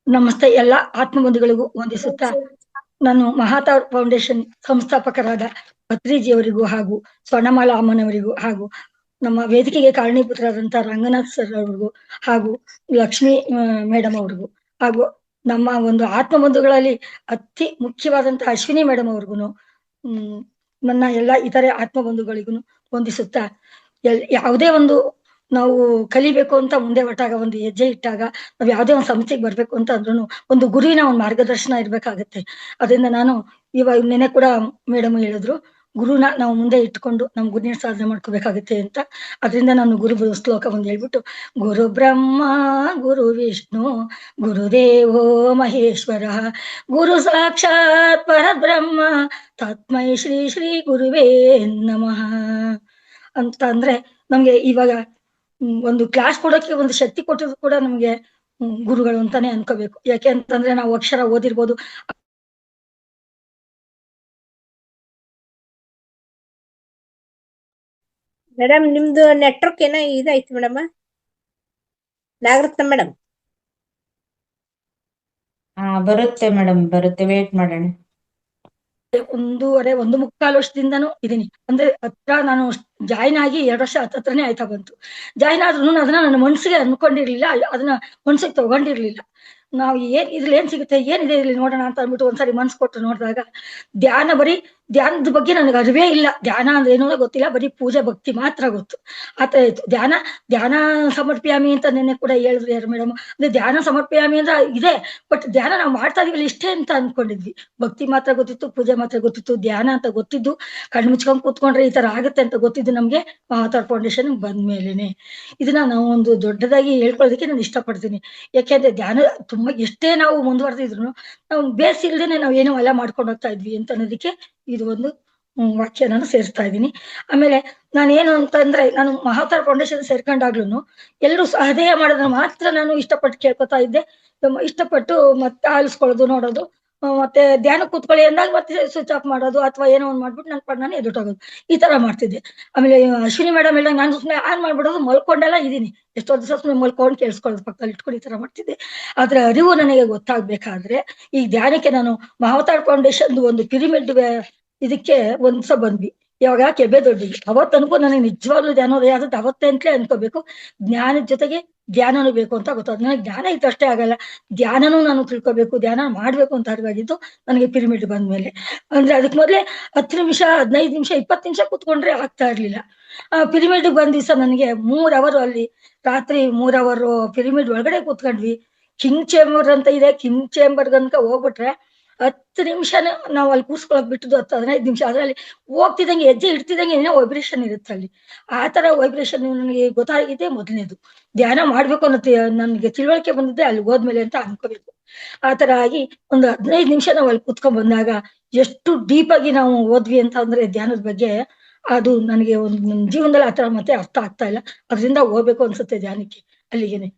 ನಮಸ್ತೆ ಎಲ್ಲ ಆತ್ಮಬಂಧುಗಳಿಗೂ ವಂದಿಸುತ್ತಾ ನಾನು ಮಹಾತಾರ್ ಫೌಂಡೇಶನ್ ಸಂಸ್ಥಾಪಕರಾದ ಭತ್ರಿಜಿಯವರಿಗೂ ಹಾಗೂ ಸ್ವರ್ಣಮಾಲಾ ಅಮ್ಮನವರಿಗೂ ಹಾಗೂ ನಮ್ಮ ವೇದಿಕೆಗೆ ಕಾರಣೀಭೂತರಾದಂತಹ ರಂಗನಾಥ್ ಸರ್ ಅವರಿಗೂ ಹಾಗೂ ಲಕ್ಷ್ಮಿ ಮೇಡಮ್ ಅವ್ರಿಗೂ ಹಾಗೂ ನಮ್ಮ ಒಂದು ಆತ್ಮಬಂಧುಗಳಲ್ಲಿ ಅತಿ ಮುಖ್ಯವಾದಂತಹ ಅಶ್ವಿನಿ ಮೇಡಮ್ ಅವ್ರಿಗೂ ನನ್ನ ಎಲ್ಲ ಇತರೆ ಆತ್ಮಬಂಧುಗಳಿಗೂ ವಂದಿಸುತ್ತಾ ಯಾವುದೇ ಒಂದು ನಾವು ಕಲಿಬೇಕು ಅಂತ ಮುಂದೆ ಹೊರಟಾಗ ಒಂದು ಹೆಜ್ಜೆ ಇಟ್ಟಾಗ ನಾವ್ ಯಾವುದೇ ಒಂದು ಸಂಸ್ಥೆಗೆ ಬರ್ಬೇಕು ಅಂತ ಅಂದ್ರೂ ಒಂದು ಗುರುವಿನ ಒಂದು ಮಾರ್ಗದರ್ಶನ ಇರ್ಬೇಕಾಗತ್ತೆ. ಅದರಿಂದ ನಾನು ಇವಾಗ ನೆನೆ ಕೂಡ ಮೇಡಮ್ ಹೇಳಿದ್ರು, ಗುರುನ ನಾವು ಮುಂದೆ ಇಟ್ಕೊಂಡು ನಮ್ ಗುರಿನ ಸಾಧನೆ ಮಾಡ್ಕೋಬೇಕಾಗತ್ತೆ ಅಂತ. ಅದರಿಂದ ನಾನು ಗುರು ಶ್ಲೋಕ ಒಂದು ಹೇಳ್ಬಿಟ್ಟು, ಗುರು ಬ್ರಹ್ಮ ಗುರು ವಿಷ್ಣು ಗುರುದೇವೋ ಮಹೇಶ್ವರ ಗುರು ಸಾಕ್ಷಾತ್ ಪರಬ್ರಹ್ಮ ತಸ್ಮೈ ಶ್ರೀ ಶ್ರೀ ಗುರುವೇ ನಮಃ ಅಂತ ಅಂದ್ರೆ ನಮ್ಗೆ ಇವಾಗ ಒಂದು ಕ್ಲಾಸ್ ಕೊಡೋಕೆ ಒಂದು ಶಕ್ತಿ ಕೊಟ್ಟಿದ್ರು ಕೂಡ ನಮ್ಗೆ ಗುರುಗಳು ಅಂತಾನೆ ಅನ್ಕೋಬೇಕು. ಯಾಕೆ ಅಂತಂದ್ರೆ ನಾವು ಅಕ್ಷರ ಓದಿರ್ಬೋದು. ಮೇಡಮ್ ನಿಮ್ದು ನೆಟ್ವರ್ಕ್ ಏನೋ ಇದಾಯ್ತು ಮೇಡಮ್. ನಾಗರತ್ನ ಮೇಡಮ್. ಬರುತ್ತೆ ಮೇಡಮ್, ಬರುತ್ತೆ, ವೇಟ್ ಮಾಡೋಣ. 1.5 ವರ್ಷದಿಂದನೂ ಇದೀನಿ. ಅಂದ್ರೆ ಹತ್ರ ನಾನು ಜಾಯಿನ್ ಆಗಿ 2 ವರ್ಷ ಹತ್ರನೇ ಆಯ್ತಾ ಬಂತು. ಜಾಯಿನ್ ಆದ್ರೂ ಅದನ್ನ ನನ್ನ ಮನ್ಸಿಗೆ ಅನ್ಕೊಂಡಿರ್ಲಿಲ್ಲ, ಅದನ್ನ ಮನ್ಸಿಗೆ ತಗೊಂಡಿರ್ಲಿಲ್ಲ. ನಾವು ಇದ್ರಲ್ಲಿ ಏನ್ ಸಿಗುತ್ತೆ, ಏನಿದೆ ಇಲ್ಲಿ ನೋಡೋಣ ಅಂತ ಅಂದ್ಬಿಟ್ಟು ಒಂದ್ಸರಿ ಮನ್ಸು ಕೊಟ್ಟು ನೋಡಿದಾಗ ಧ್ಯಾನದ ಬಗ್ಗೆ ನನಗೆ ಅರಿವೇ ಇಲ್ಲ. ಧ್ಯಾನ ಅಂದ್ರೆ ಏನೋ ಗೊತ್ತಿಲ್ಲ, ಬರೀ ಪೂಜೆ ಭಕ್ತಿ ಮಾತ್ರ ಗೊತ್ತು. ಆತರ ಇತ್ತು. ಧ್ಯಾನ ಸಮರ್ಪ್ಯಾಮಿ ಅಂತ ನೆನ್ನೆ ಕೂಡ ಹೇಳಿದ್ರು ಯಾರು ಮೇಡಮ್. ಅಂದ್ರೆ ಧ್ಯಾನ ಸಮರ್ಪ್ಯಾಮಿ ಅಂದ್ರೆ ಇದೆ, ಬಟ್ ಧ್ಯಾನ ನಾವು ಮಾಡ್ತಾ ಇದೀವಲ್ಲ ಇಷ್ಟೇ ಅಂತ ಅನ್ಕೊಂಡಿದ್ವಿ. ಭಕ್ತಿ ಮಾತ್ರ ಗೊತ್ತಿತ್ತು, ಪೂಜೆ ಮಾತ್ರ ಗೊತ್ತಿತ್ತು. ಧ್ಯಾನ ಅಂತ ಗೊತ್ತಿದ್ದು, ಕಣ್ಣು ಮುಚ್ಕೊಂಡ್ ಕೂತ್ಕೊಂಡ್ರೆ ಈ ತರ ಆಗುತ್ತೆ ಅಂತ ಗೊತ್ತಿದ್ದು ನಮ್ಗೆ ಮಹಾತಾರ್ ಫೌಂಡೇಶನ್ ಬಂದ್ಮೇಲೆನೆ. ಇದನ್ನ ನಾವು ಒಂದು ದೊಡ್ಡದಾಗಿ ಹೇಳ್ಕೊಳ್ಳೋದಕ್ಕೆ ನಾನು ಇಷ್ಟಪಡ್ತೀನಿ. ಯಾಕೆಂದ್ರೆ ಧ್ಯಾನ ತುಂಬಾ ಎಷ್ಟೇ ನಾವು ಮುಂದುವರೆದಿದ್ರು ನಾವು ಬೇಸ್ ಇಲ್ದೇನೆ ನಾವು ಏನೋ ಎಲ್ಲ ಮಾಡ್ಕೊಂಡು ಹೋಗ್ತಾ ಇದ್ವಿ ಅಂತ ಅನ್ನೋದಕ್ಕೆ ಇದು ಒಂದು ವಾಕ್ಯ ನಾನು ಸೇರಿಸ್ತಾ ಇದ್ದೀನಿ. ಆಮೇಲೆ ನಾನೇನು ಅಂತಂದ್ರೆ, ನಾನು ಮಹಾತಾರ್ ಫೌಂಡೇಶನ್ ಸೇರ್ಕೊಂಡಾಗ್ಲೂ ಎಲ್ಲರೂ ಸಹದೇಯ ಮಾಡೋದನ್ನ ಮಾತ್ರ ನಾನು ಇಷ್ಟಪಟ್ಟು ಕೇಳ್ಕೊತಾ ಇದ್ದೆ. ಇಷ್ಟಪಟ್ಟು ಮತ್ತೆ ಆಲಿಸ್ಕೊಳ್ಳೋದು, ನೋಡೋದು, ಮತ್ತೆ ಧ್ಯಾನ ಕೂತ್ಕೊಳ್ಳಿ ಅಂದಾಗ ಮತ್ತೆ ಸ್ವಿಚ್ ಆಫ್ ಮಾಡೋದು ಅಥವಾ ಏನೋ ಒಂದ್ ಮಾಡ್ಬಿಟ್ಟು ನನ್ ಪಡ್ ನಾನು ಎದುಟೋಗೋದು, ಈ ತರ ಮಾಡ್ತಿದ್ದೆ. ಆಮೇಲೆ ಅಶ್ವಿನಿ ಮೇಡಮ್ ಹೇಳಿದಾಗ ನಾನು ಸುಮ್ಮನೆ ಆನ್ ಮಾಡ್ಬಿಡೋದು, ಮಲ್ಕೊಂಡೆಲ್ಲ ಇದೀನಿ. ಎಷ್ಟೋ ದಿವಸ ಸುಮ್ಮನೆ ಮಲ್ಕೊಂಡು ಕೇಳಿಸ್ಕೊಳ್ಳೋದು, ಪಕ್ಕದಲ್ಲಿ ಇಟ್ಕೊಂಡು ಈ ತರ ಮಾಡ್ತಿದ್ದೆ. ಆದ್ರೆ ಅರಿವು ನನಗೆ ಗೊತ್ತಾಗ್ಬೇಕಾದ್ರೆ ಈ ಧ್ಯಾನಕ್ಕೆ ನಾನು ಮಹಾತಾರ್ ಫೌಂಡೇಶನ್ ಒಂದು ಪಿರಿಮಿಡ್ ಇದಕ್ಕೆ ಒಂದ್ಸ ಬಂದ್ವಿ. ಯಾವಾಗ ಕೆಬ್ಬೆ ದೊಡ್ಡಿಗೆ ಅವತ್ತನ್ಕೂ ನನಗೆ ನಿಜವಾಗ್ಲೂ ಧ್ಯಾನೋದಯ ಆದದ್ದು ಅವತ್ತೇ ಅಂತಲೇ ಅನ್ಕೋಬೇಕು. ಜ್ಞಾನದ ಜೊತೆಗೆ ಧ್ಯಾನನೂ ಬೇಕು ಅಂತ ಗೊತ್ತಾಗ. ನನಗೆ ಧ್ಯಾನ ಇದ್ದಷ್ಟೇ ಆಗಲ್ಲ, ಧ್ಯಾನನೂ ನಾನು ತಿಳ್ಕೊಬೇಕು, ಧ್ಯಾನ ಮಾಡ್ಬೇಕು ಅಂತ ಅರಿವಾಗಿದ್ದು ನನಗೆ ಪಿರಿಮಿಡ್ ಬಂದ್ಮೇಲೆ. ಅಂದ್ರೆ ಅದಕ್ಕೆ ಮೊದ್ಲೇ 10 ನಿಮಿಷ 15 ನಿಮಿಷ 20 ನಿಮಿಷ ಕೂತ್ಕೊಂಡ್ರೆ ಆಗ್ತಾ ಇರ್ಲಿಲ್ಲ. ಪಿರಿಮಿಡ್ ಬಂದ್ ದಿವಸ ನನಗೆ 3 ಅವರ್ ಅಲ್ಲಿ ರಾತ್ರಿ 3 ಅವರ್ ಪಿರಿಮಿಡ್ ಒಳಗಡೆ ಕೂತ್ಕೊಂಡ್ವಿ. ಕಿಂಗ್ ಚೇಂಬರ್ ಅಂತ ಇದೆ, ಕಿಂಗ್ ಚೇಂಬರ್ ಗನ್ಕ ಹೋಗ್ಬಿಟ್ರೆ 10 ನಿಮಿಷನೇ ನಾವು ಅಲ್ಲಿ ಕೂರ್ಸ್ಕೊಳಕ್ ಬಿಟ್ಟದ್ದು 10-15 ನಿಮಿಷ. ಅದ್ರಲ್ಲಿ ಹೋಗ್ತಿದಂಗೆ ಹೆಜ್ಜೆ ಇಡ್ತಿದಂಗೆ ಏನೋ ವೈಬ್ರೇಷನ್ ಇರುತ್ತೆ ಅಲ್ಲಿ. ಆ ತರ ವೈಬ್ರೇಷನ್ ನನಗೆ ಗೊತ್ತಾಗಿದೆ ಮೊದಲನೇದು. ಧ್ಯಾನ ಮಾಡ್ಬೇಕು ಅನ್ನೋ ನನ್ಗೆ ತಿಳುವಳಿಕೆ ಬಂದಿದ್ದೆ ಅಲ್ಲಿ ಹೋದ್ಮೇಲೆ ಅಂತ ಅನ್ಕೋಬೇಕು. ಆ ತರ ಆಗಿ ಒಂದು 15 ನಿಮಿಷ ನಾವು ಅಲ್ಲಿ ಕೂತ್ಕೊಂಡ್ ಬಂದಾಗ ಎಷ್ಟು ಡೀಪ್ ಆಗಿ ನಾವು ಹೋದ್ವಿ ಅಂತ ಅಂದ್ರೆ ಧ್ಯಾನದ ಬಗ್ಗೆ, ಅದು ನನಗೆ ಒಂದು ನನ್ನ ಜೀವನದಲ್ಲಿ ಆತರ ಮತ್ತೆ ಅರ್ಥ ಆಗ್ತಾ ಇಲ್ಲ. ಅದರಿಂದ ಹೋಗ್ಬೇಕು ಅನ್ಸುತ್ತೆ ಧ್ಯಾನಕ್ಕೆ, ಅಲ್ಲಿಗೇನೆ.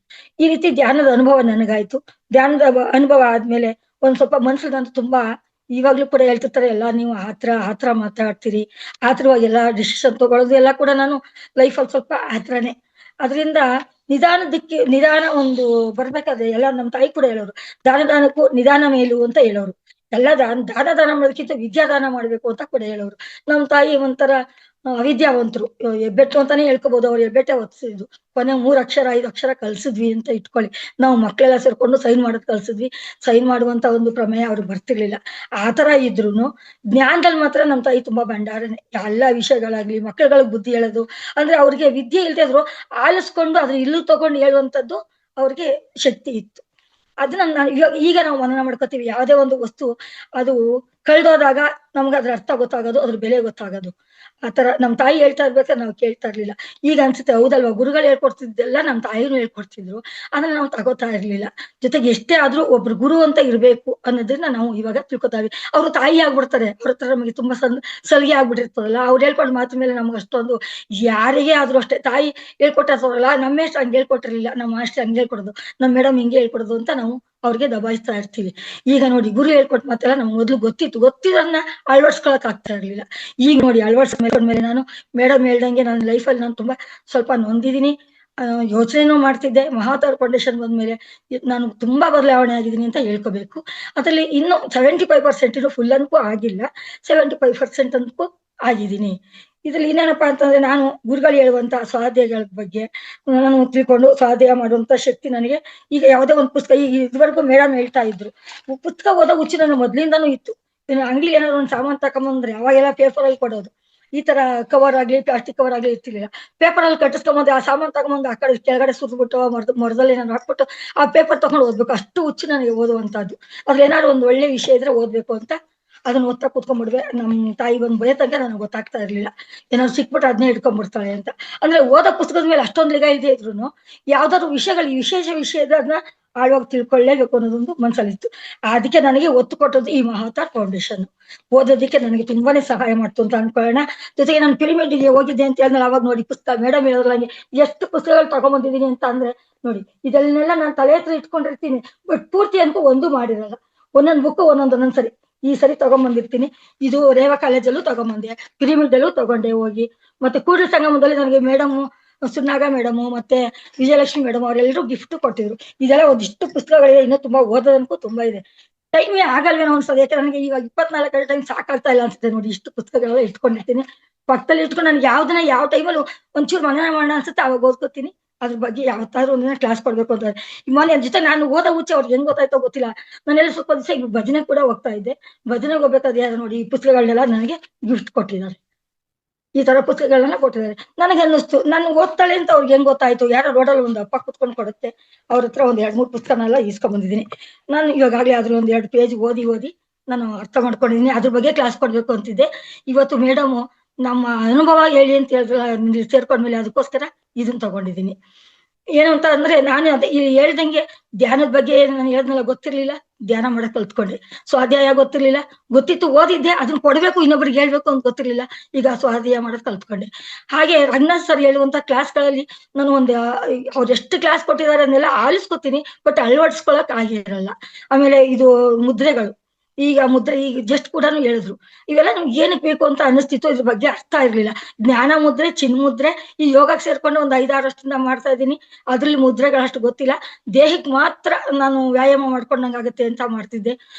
ಈ ರೀತಿ ಧ್ಯಾನದ ಅನುಭವ ನನಗಾಯ್ತು. ಧ್ಯಾನದ ಅನುಭವ ಆದ್ಮೇಲೆ ಒಂದ್ ಸ್ವಲ್ಪ ಮನ್ಸಿಗಂತೂ ತುಂಬಾ, ಇವಾಗ್ಲೂ ಕೂಡ ಹೇಳ್ತಿರ್ತಾರೆ ಎಲ್ಲ ನೀವು ಆತರ ಮಾತಾಡ್ತೀರಿ, ಆತರವಾಗಿ ಎಲ್ಲಾ ಡಿಸಿಷನ್ ತಗೊಳ್ಳೋದು ಎಲ್ಲ ಕೂಡ ನಾನು ಲೈಫಲ್ಲಿ ಸ್ವಲ್ಪ ಆತರನೇ. ಅದರಿಂದ ನಿಧಾನ ಒಂದು ಬರ್ಬೇಕಾದ್ರೆ ಎಲ್ಲ ನಮ್ ತಾಯಿ ಕೂಡ ಹೇಳೋರು, ದಾನಕ್ಕೂ ನಿಧಾನ ಮೇಲು ಅಂತ ಹೇಳೋರು. ಎಲ್ಲ ದಾನ ಮಾಡೋದಕ್ಕಿಂತ ವಿದ್ಯಾದಾನ ಮಾಡ್ಬೇಕು ಅಂತ ಕೂಡ ಹೇಳೋರು. ನಮ್ ತಾಯಿ ಒಂಥರ ಅವಿದ್ಯಾವಂತರು, ಹೆಬ್ಬೆಟ್ಟು ಅಂತಾನೆ ಹೇಳ್ಕೋಬಹುದು. ಅವ್ರು ಹೆಬ್ಬೆಟ್ಟೆ ಒತ್ಸಿದ್ರು. ಕೊನೆ 3 ಅಕ್ಷರ 5 ಅಕ್ಷರ ಕಲ್ಸಿದ್ವಿ ಅಂತ ಇಟ್ಕೊಳ್ಳಿ. ನಾವು ಮಕ್ಳೆಲ್ಲ ಸೇರ್ಕೊಂಡು ಸೈನ್ ಮಾಡೋದ್ ಕಲ್ಸಿದ್ವಿ. ಸೈನ್ ಮಾಡುವಂತ ಒಂದು ಪ್ರಮೇಯ ಅವ್ರಿಗೆ ಬರ್ತಿರ್ಲಿಲ್ಲ. ಆತರ ಇದ್ರುನು ಜ್ಞಾನದಲ್ಲಿ ಮಾತ್ರ ನಮ್ ತಾಯಿ ತುಂಬಾ ಭಂಡಾರನೆ. ಎಲ್ಲಾ ವಿಷಯಗಳಾಗ್ಲಿ, ಮಕ್ಳುಗಳಿಗೆ ಬುದ್ಧಿ ಹೇಳೋದು, ಅಂದ್ರೆ ಅವ್ರಿಗೆ ವಿದ್ಯೆ ಇಲ್ದೇ ಇದ್ರು ಆಲಿಸ್ಕೊಂಡು ಅದ್ರ ಇಲ್ಲೂ ತಗೊಂಡು ಹೇಳುವಂತದ್ದು ಅವ್ರಿಗೆ ಶಕ್ತಿ ಇತ್ತು. ಅದನ್ನ ನಾನು ಈಗ ನಾವು ಮನನ ಮಾಡ್ಕೋತೀವಿ. ಯಾವುದೇ ಒಂದು ವಸ್ತು ಅದು ಕಳ್ದೋದಾಗ ನಮ್ಗೆ ಅದ್ರ ಅರ್ಥ ಗೊತ್ತಾಗೋದು, ಅದ್ರ ಬೆಲೆ ಗೊತ್ತಾಗೋದು. ಆತರ ನಮ್ ತಾಯಿ ಹೇಳ್ತಾ ಇರ್ಬೇಕಾದ್ರೆ ನಾವು ಕೇಳ್ತಾ ಇರ್ಲಿಲ್ಲ. ಈಗ ಅನ್ಸುತ್ತೆ ಹೌದಲ್ವಾ, ಗುರುಗಳು ಹೇಳ್ಕೊಡ್ತಿದ್ದೆಲ್ಲ ನಮ್ ತಾಯಿನೂ ಹೇಳ್ಕೊಡ್ತಿದ್ರು, ಅದನ್ನ ನಾವು ತಗೋತಾ ಇರ್ಲಿಲ್ಲ. ಜೊತೆಗೆ ಎಷ್ಟೇ ಆದ್ರೂ ಒಬ್ರು ಗುರು ಅಂತ ಇರ್ಬೇಕು ಅನ್ನೋದನ್ನ ನಾವು ಇವಾಗ ತಿಳ್ಕೊತಾ ಇದ್ವಿ. ಅವ್ರು ತಾಯಿ ಆಗ್ಬಿಡ್ತಾರೆ, ಅವ್ರ ಹತ್ರ ನಮಗೆ ತುಂಬಾ ಸಲಿಗೆ ಆಗ್ಬಿಟ್ಟಿರ್ತದಲ್ಲ. ಅವ್ರು ಹೇಳ್ಕೊಂಡ್ ಮಾತು ಮೇಲೆ ನಮ್ಗೆ ಅಷ್ಟೊಂದು, ಯಾರಿಗೇ ಆದ್ರೂ ಅಷ್ಟೇ ತಾಯಿ ಹೇಳ್ಕೊಟ್ಟಿರ್ತಾರಲ್ಲ, ನಮ್ಮೇಷ್ಟು ಹಂಗೆ ಹೇಳ್ಕೊಟ್ಟಿರ್ಲಿಲ್ಲ. ನಮ್ಮ ಮಾಸ್ಟರ್ ಹಂಗೆ ಹೇಳ್ಕೊಡೋದು, ನಮ್ ಮೇಡಮ್ ಹಿಂಗೆ ಹೇಳ್ಕೊಡೋದು ಅಂತ ನಾವು ಅವ್ರಿಗೆ ದಬಾಯಿಸ್ತಾ ಇರ್ತೀವಿ. ಈಗ ನೋಡಿ, ಗುರು ಹೇಳ್ಕೊಟ್ ಮಾತೆಲ್ಲ ನಮ್ಗೆ ಮೊದ್ಲು ಗೊತ್ತಿದ್ದನ್ನ ಅಳವಡಿಸ್ಕೊಳಕ್ ಆಗ್ತಾ ಇರ್ಲಿಲ್ಲ. ಈಗ ನೋಡಿ ಅಳವಡಿಸ್ಮೇಲೆ ನಾನು ಮೇಡಮ್ ಹೇಳ್ದಂಗೆ ನನ್ನ ಲೈಫಲ್ಲಿ ನಾನು ತುಂಬಾ ಸ್ವಲ್ಪ ನೊಂದಿದೀನಿ. ಯೋಚನೆನೂ ಮಾಡ್ತಿದ್ದೆ. ಮಹಾತಾರ್ ಫೌಂಡೇಶನ್ ಬಂದ್ಮೇಲೆ ನಾನು ತುಂಬಾ ಬದಲಾವಣೆ ಆಗಿದ್ದೀನಿ ಅಂತ ಹೇಳ್ಕೋಬೇಕು. ಅದ್ರಲ್ಲಿ ಇನ್ನು 75% ಇನ್ನು ಫುಲ್ ಅನ್ಕೂ ಆಗಿಲ್ಲ. 75% ಅನ್ಕೂ ಆಗಿದ್ದೀನಿ. ಇದ್ರಲ್ಲಿ ಇನ್ನೇನಪ್ಪಾ ಅಂತಂದ್ರೆ ನಾನು ಗುರುಗಳು ಹೇಳುವಂತ ಸ್ವಾಧ್ಯಾಯಗಳ ಬಗ್ಗೆ ನಾನು ತಿಳ್ಕೊಂಡು ಸ್ವಾಧ್ಯಾಯ ಮಾಡುವಂತ ಶಕ್ತಿ ನನಗೆ ಈಗ ಯಾವುದೇ ಒಂದು ಪುಸ್ತಕ ಈಗ ಇದುವರೆಗೂ ಮೇಡಮ್ ಹೇಳ್ತಾ ಇದ್ರು. ಪುಸ್ತಕ ಓದೋ ಹುಚ್ಚು ನನ್ನ ಮೊದ್ಲಿಂದಾನು ಇತ್ತು. ಅಂಗಡಿ ಏನಾದ್ರು ಒಂದು ಸಾಮಾನು ತಕೊಂಬಂದ್ರೆ ಅವಾಗೆಲ್ಲ ಪೇಪರ್ ಅಲ್ಲಿ ಕೊಡೋದು. ಈ ತರ ಕವರ್ ಆಗ್ಲಿ ಪ್ಲಾಸ್ಟಿಕ್ ಕವರ್ ಆಗ್ಲಿ ಇರ್ತಿರ್ಲಿಲ್ಲ. ಪೇಪರ್ ಅಲ್ಲಿ ಕಟ್ಟಿಸ್ಕೊಂಬಂದು ಆ ಸಾಮಾನು ತಗೊಂಬಂದು ಆ ಕಡೆ ಕೆಳಗಡೆ ಸುರ್ಬಿಟ್ಟು ಮೊರದಲ್ಲಿ ಏನಾದ್ರು ಹಾಕ್ಬಿಟ್ಟು ಆ ಪೇಪರ್ ತಗೊಂಡು ಓದ್ಬೇಕು. ಅಷ್ಟು ಹುಚ್ಚು ನನಗೆ ಓದುವಂತದ್ದು. ಅದ್ರಲ್ಲಿ ಏನಾದ್ರು ಒಂದು ಒಳ್ಳೆ ವಿಷಯ ಇದ್ರೆ ಓದ್ಬೇಕು ಅಂತ ಅದನ್ನ ಓದ್ತಾ ಕೂತ್ಕೊಂಡ್ಬಿಡ್ವೆ. ನಮ್ ತಾಯಿ ಬಂದು ಬಯತಂಕ ನನಗೆ ಗೊತ್ತಾಗ್ತಾ ಇರ್ಲಿಲ್ಲ. ಏನಾದ್ರು ಸಿಕ್ಬಿಟ್ಟು ಅದನ್ನೇ ಇಟ್ಕೊಂಡ್ಬಿಡ್ತಾಳೆ ಅಂತ. ಅಂದ್ರೆ ಓದೋ ಪುಸ್ತಕದ ಮೇಲೆ ಅಷ್ಟೊಂದು ನಿಗಾ ಇಲ್ದೇ ಇದ್ರು ಯಾವ್ದಾದ್ರು ವಿಷಯಗಳು ವಿಶೇಷ ವಿಷಯ ಇದ್ರೆ ಅದನ್ನ ಆಳವಾಗಿ ತಿಳ್ಕೊಳ್ಳೇಬೇಕು ಅನ್ನೋದೊಂದು ಮನ್ಸಲ್ಲಿತ್ತು. ಅದಕ್ಕೆ ನನಗೆ ಒತ್ತು ಕೊಟ್ಟದ್ದು ಈ ಮಹಾತಾರ್ ಫೌಂಡೇಶನ್. ಓದೋದಕ್ಕೆ ನನಗೆ ತುಂಬಾನೇ ಸಹಾಯ ಮಾಡ್ತು ಅಂತ ಅನ್ಕೊಳ್ಳೋಣ. ಜೊತೆಗೆ ನಾನು ಪಿರಿಮಿಡ್ಗೆ ಹೋಗಿದ್ದೆ ಅಂತ ಹೇಳಿದ್ರೆ ಅವಾಗ ನೋಡಿ ಪುಸ್ತಕ ಮೇಡಮ್ ಹೇಳೋದ್ರಂಗೆ ಎಷ್ಟು ಪುಸ್ತಕಗಳು ತಗೊಂಡ್ಬಂದಿದ್ದೀನಿ ಅಂತ ಅಂದ್ರೆ ನೋಡಿ ಇದನ್ನೆಲ್ಲ ನಾನು ತಲೆ ಹತ್ರ ಇಟ್ಕೊಂಡಿರ್ತೀನಿ. ಬಟ್ ಪೂರ್ತಿ ಅನ್ಕೋ ಒಂದು ಮಾಡಿರಲ್ಲ. ಒಂದೊಂದು ಬುಕ್ ಒಂದೊಂದ್ಸರಿ ಈ ಸರಿ ತಗೊಂಡ್ಬಂದಿರ್ತೀನಿ. ಇದು ರೇವಾ ಕಾಲೇಜಲ್ಲೂ ತಗೊಂಡ್ಬಂದೆ, ಪಿರಿಮಿಡ್ ಅಲ್ಲೂ ತಗೊಂಡೆ ಹೋಗಿ. ಮತ್ತೆ ಕೂಡಲ ಸಂಗಮದಲ್ಲಿ ನನಗೆ ಮೇಡಮ್ ಸುನಾಗ ಮೇಡಮು ಮತ್ತೆ ವಿಜಯಲಕ್ಷ್ಮಿ ಮೇಡಮ್ ಅವರೆಲ್ಲರೂ ಗಿಫ್ಟ್ ಕೊಟ್ಟಿದ್ರು. ಇದೆಲ್ಲ ಒಂದಿಷ್ಟು ಪುಸ್ತಕಗಳಿದೆ. ಇನ್ನೂ ತುಂಬಾ ಓದೋದನ್ಕೂ ತುಂಬಾ ಇದೆ. ಟೈಮೇ ಆಗಲ್ವೇನೋ ಅನ್ಸೋದು. ಯಾಕೆ ನನಗೆ ಇವಾಗ 24 ಗಂಟೆ ಟೈಮ್ ಸಾಕಾಗ್ತಾ ಇಲ್ಲ ಅನ್ಸುತ್ತೆ ನೋಡಿ. ಇಷ್ಟು ಪುಸ್ತಕಗಳೆಲ್ಲ ಇಟ್ಕೊಂಡಿರ್ತೀನಿ. ಪಕ್ಕದಲ್ಲಿ ಇಟ್ಕೊಂಡು ನನ್ಗೆ ಯಾವ್ದನ್ನ ಯಾವ ಟೈಮಲ್ಲಿ ಒಂಚೂರು ಮನನ ಮಾಡೋಣ ಅನ್ಸುತ್ತೆ ಅವಾಗ ಓದ್ಕೋತೀನಿ. ಅದ್ರ ಬಗ್ಗೆ ಯಾವತ್ತಾದ್ರೂ ಒಂದಿನ ಕ್ಲಾಸ್ ಕೊಡ್ಬೇಕು ಅಂತ. ಮೊನ್ನೆ ಜೊತೆ ನಾನು ಓದೋ ಹುಚ್ಚೆ ಅವ್ರಿಗೆ ಹೆಂಗ್ ಗೊತ್ತಾಯ್ತೋ ಗೊತ್ತಿಲ್ಲ. ನಾನೆಲ್ಲ ಸ್ವಲ್ಪ ದಿವಸ ಈಗ ಭಜನೆ ಕೂಡ ಹೋಗ್ತಾ ಇದ್ದೆ. ಭಜನೆಗೆ ಹೋಗ್ಬೇಕಾದ್ರೆ ಯಾರು ನೋಡಿ ಈ ಪುಸ್ತಕಗಳನ್ನೆಲ್ಲ ನನಗೆ ಗಿಫ್ಟ್ ಕೊಟ್ಟಿದ್ದಾರೆ. ಈ ತರ ಪುಸ್ತಕಗಳನ್ನ ಕೊಟ್ಟಿದ್ದಾರೆ. ನನಗೆ ಅನ್ನಿಸ್ತು ನಾನು ಓದ್ತಾಳೆ ಅಂತ ಅವ್ರಿಗೆ ಹೆಂಗ್ ಗೊತ್ತಾಯ್ತು. ಯಾರೋ ರೋಡಲ್ಲಿ ಒಂದು ಅಪ್ಪ ಕುತ್ಕೊಂಡು ಕೊಡುತ್ತೆ. ಅವ್ರ ಹತ್ರ ಒಂದ್ 2-3 ಪುಸ್ತಕನೆಲ್ಲ ಇಸ್ಕೊಂಡ್ ಬಂದಿದ್ದೀನಿ. ನಾನು ಇವಾಗಲೇ ಅದ್ರ ಒಂದ್ 2 ಪೇಜ್ ಓದಿ ನಾನು ಅರ್ಥ ಮಾಡ್ಕೊಂಡಿದ್ದೀನಿ. ಅದ್ರ ಬಗ್ಗೆ ಕ್ಲಾಸ್ ಕೊಡ್ಬೇಕು ಅಂತಿದ್ದೆ. ಇವತ್ತು ಮೇಡಮ್ ನಮ್ಮ ಅನುಭವ ಹೇಳಿ ಅಂತ ಹೇಳಿದ್ರೆ ಸೇರ್ಕೊಂಡ್ಮೇಲೆ ಅದಕ್ಕೋಸ್ಕರ ಇದನ್ನ ತಗೊಂಡಿದ್ದೀನಿ. ಏನು ಅಂತ ಅಂದ್ರೆ ನಾನು ಅದೇ ಹೇಳ್ದಂಗೆ ಧ್ಯಾನದ ಬಗ್ಗೆ ನಾನು ಹೇಳ್ದಲ್ಲ ಗೊತ್ತಿರ್ಲಿಲ್ಲ. ಧ್ಯಾನ ಮಾಡಕ್ ಕಲ್ತ್ಕೊಂಡೆ. ಸ್ವಾಧ್ಯಾಯ ಗೊತ್ತಿರ್ಲಿಲ್ಲ. ಗೊತ್ತಿತ್ತು ಓದಿದ್ದೆ. ಅದನ್ನ ಕೊಡ್ಬೇಕು ಇನ್ನೊಬ್ರಿಗೆ ಹೇಳ್ಬೇಕು ಅಂತ ಗೊತ್ತಿರ್ಲಿಲ್ಲ. ಈಗ ಸ್ವಾಧ್ಯಾಯ ಮಾಡೋದ್ ಕಲ್ತ್ಕೊಂಡೆ. ಹಾಗೆ ರಂಗನಾಥ್ ಸರ್ ಹೇಳುವಂತ ಕ್ಲಾಸ್ಗಳಲ್ಲಿ ನಾನು ಅವ್ರು ಎಷ್ಟು ಕ್ಲಾಸ್ ಕೊಟ್ಟಿದ್ದಾರೆ ಅದನ್ನೆಲ್ಲ ಆಲಿಸ್ಕೊತೀನಿ. ಬಟ್ ಅಳವಡಿಸ್ಕೊಳಕ್ ಆಗಿರಲ್ಲ. ಆಮೇಲೆ ಇದು ಮುದ್ರೆಗಳು ಈಗ ಜಸ್ಟ್ ಕೂಡ ಹೇಳಿದ್ರು. ಇವೆಲ್ಲ ನಮ್ಗೆ ಏನಕ್ ಬೇಕು ಅಂತ ಅನಿಸ್ತಿತ್ತು. ಇದ್ರ ಬಗ್ಗೆ ಅರ್ಥ ಇರ್ಲಿಲ್ಲ. ಜ್ಞಾನ ಮುದ್ರೆ ಚಿನ್ಮುದ್ರೆ ಈ ಯೋಗಕ್ಕೆ ಸೇರ್ಕೊಂಡು ಒಂದ್ 5-6 ವರ್ಷದಿಂದ ಮಾಡ್ತಾ ಇದ್ದೀನಿ. ಅದ್ರಲ್ಲಿ ಮುದ್ರೆಗಳಷ್ಟು ಗೊತ್ತಿಲ್ಲ. ದೇಹಕ್ಕೆ ಮಾತ್ರ ನಾನು ವ್ಯಾಯಾಮ ಮಾಡ್ಕೊಂಡಂಗಾಗತ್ತೆ ಅಂತ ಮಾಡ್ತಿದ್ದೆ.